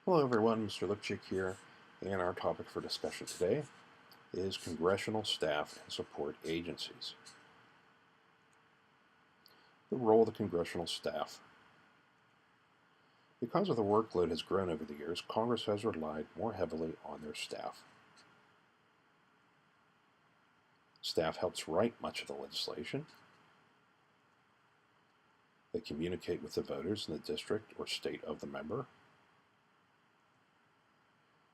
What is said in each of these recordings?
Hello everyone, Mr. Lipchick here, and our topic for discussion today is congressional staff and support agencies. The role of the congressional staff. Because of the workload has grown over the years, Congress has relied more heavily on their staff. Staff helps write much of the legislation. They communicate with the voters in the district or state of the member.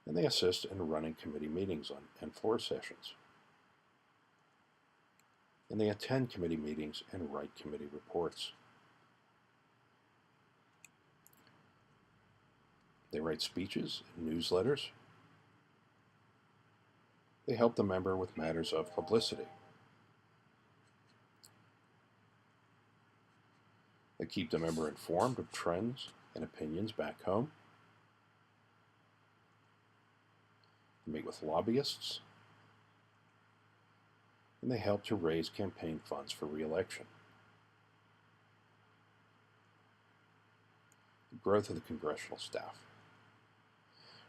And they assist in running committee meetings and floor sessions. And they attend committee meetings and write committee reports. They write speeches and newsletters. They help the member with matters of publicity. They keep the member informed of trends and opinions back home. They meet with lobbyists. And they help to raise campaign funds for re-election. The growth of the congressional staff.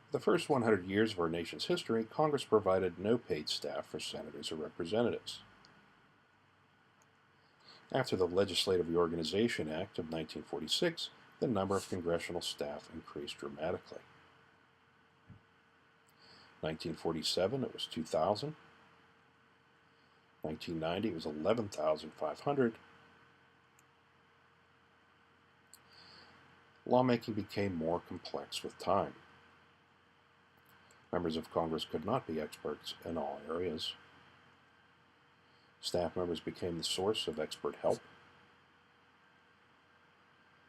For the first 100 years of our nation's history, Congress provided no paid staff for senators or representatives. After the Legislative Reorganization Act of 1946, the number of congressional staff increased dramatically. 1947, it was 2,000. 1990, it was 11,500. Lawmaking became more complex with time. Members of Congress could not be experts in all areas. Staff members became the source of expert help.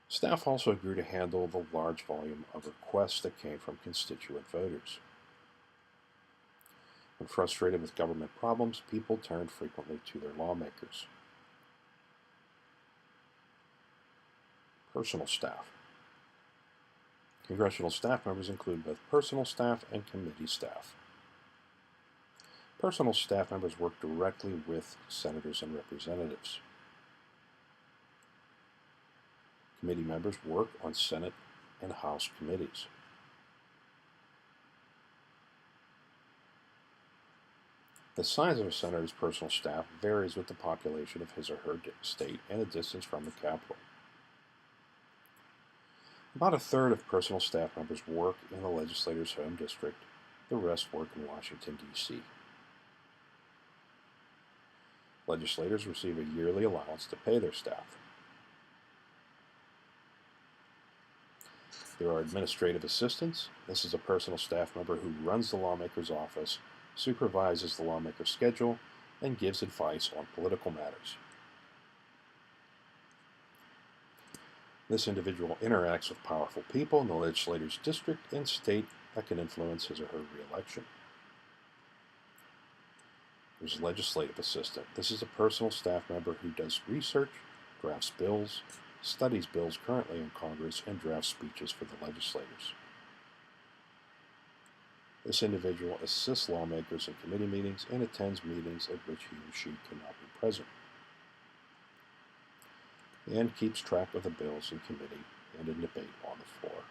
Staff also grew to handle the large volume of requests that came from constituent voters. When frustrated with government problems, people turned frequently to their lawmakers. Personal staff. Congressional staff members include both personal staff and committee staff. Personal staff members work directly with senators and representatives. Committee members work on Senate and House committees. The size of a senator's personal staff varies with the population of his or her state and the distance from the capital. About a third of personal staff members work in the legislator's home district. The rest work in Washington, D.C. Legislators receive a yearly allowance to pay their staff. There are administrative assistants. This is a personal staff member who runs the lawmaker's office, supervises the lawmaker's schedule, and gives advice on political matters. This individual interacts with powerful people in the legislator's district and state that can influence his or her re-election. There's a legislative assistant. This is a personal staff member who does research, drafts bills, studies bills currently in Congress, and drafts speeches for the legislators. This individual assists lawmakers in committee meetings and attends meetings at which he or she cannot be present, and keeps track of the bills in committee and in debate on the floor.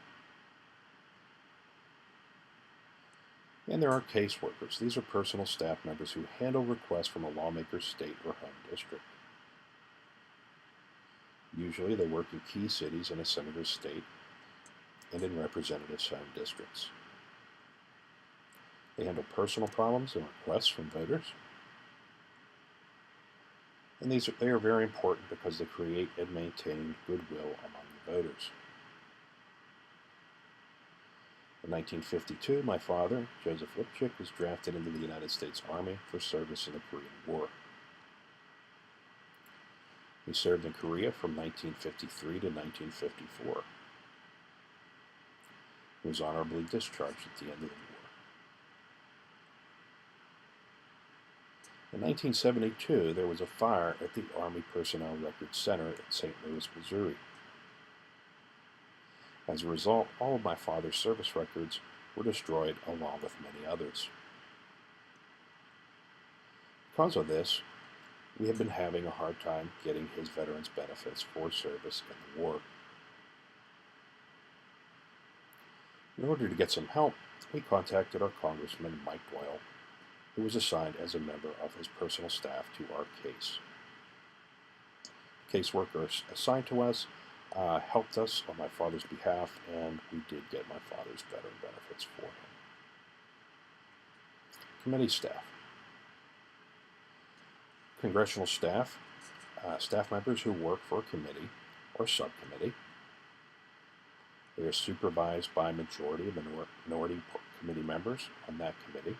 And there are caseworkers. These are personal staff members who handle requests from a lawmaker's state or home district. Usually they work in key cities in a senator's state and in representatives' home districts. They handle personal problems and requests from voters. And they are very important because they create and maintain goodwill among the voters. In 1952, my father, Joseph Lipchick, was drafted into the United States Army for service in the Korean War. He served in Korea from 1953 to 1954. He was honorably discharged at the end of the war. In 1972, there was a fire at the Army Personnel Records Center in St. Louis, Missouri. As a result, all of my father's service records were destroyed along with many others. Because of this, we have been having a hard time getting his veterans benefits for service in the war. In order to get some help, we contacted our Congressman Mike Doyle, who was assigned as a member of his personal staff to our case. Caseworkers assigned to us helped us on my father's behalf, and we did get my father's veteran benefits for him. Committee staff. Congressional staff, staff members who work for a committee or subcommittee. They are supervised by majority of minority committee members on that committee.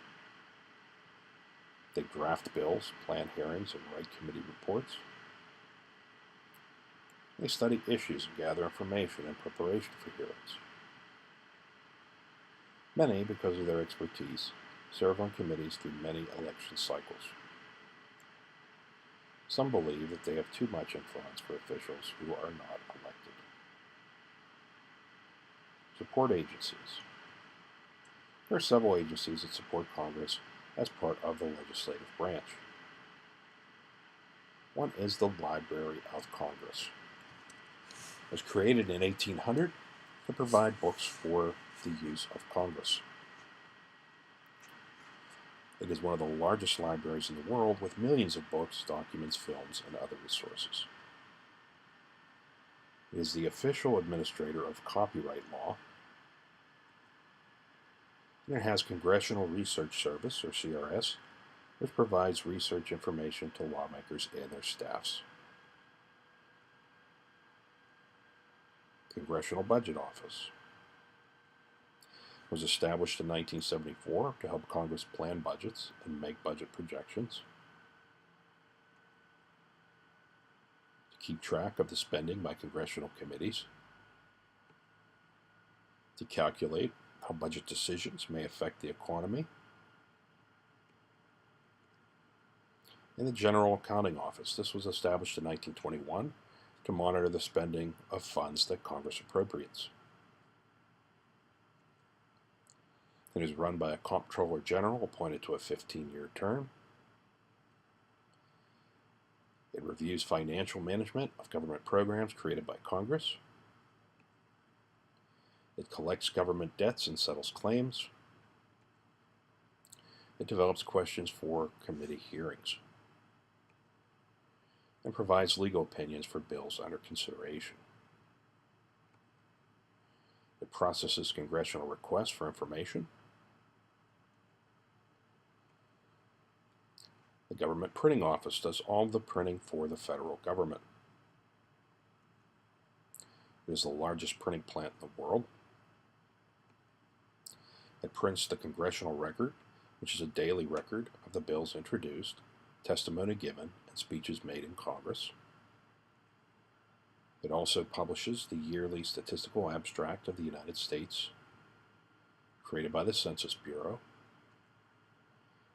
They draft bills, plan hearings, and write committee reports. They study issues and gather information in preparation for hearings. Many, because of their expertise, serve on committees through many election cycles. Some believe that they have too much influence for officials who are not elected. Support agencies. There are several agencies that support Congress as part of the legislative branch. One is the Library of Congress. It was created in 1800 to provide books for the use of Congress. It is one of the largest libraries in the world with millions of books, documents, films, and other resources. It is the official administrator of copyright law. And it has Congressional Research Service, or CRS, which provides research information to lawmakers and their staffs. Congressional Budget Office was established in 1974 to help Congress plan budgets and make budget projections, to keep track of the spending by congressional committees, to calculate how budget decisions may affect the economy, and the General Accounting Office. This was established in 1921 to monitor the spending of funds that Congress appropriates. It is run by a Comptroller General appointed to a 15-year term. It reviews financial management of government programs created by Congress. It collects government debts and settles claims. It develops questions for committee hearings and provides legal opinions for bills under consideration. It processes congressional requests for information. The Government Printing Office does all the printing for the federal government. It is the largest printing plant in the world. It prints the Congressional Record, which is a daily record of the bills introduced, testimony given, and speeches made in Congress. It also publishes the yearly Statistical Abstract of the United States, created by the Census Bureau.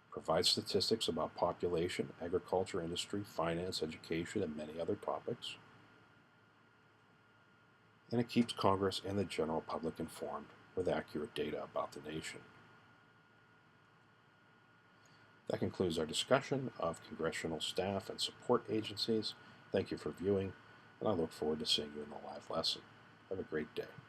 Provides statistics about population, agriculture, industry, finance, education, and many other topics. And it keeps Congress and the general public informed with accurate data about the nation. That concludes our discussion of congressional staff and support agencies. Thank you for viewing, and I look forward to seeing you in the live lesson. Have a great day.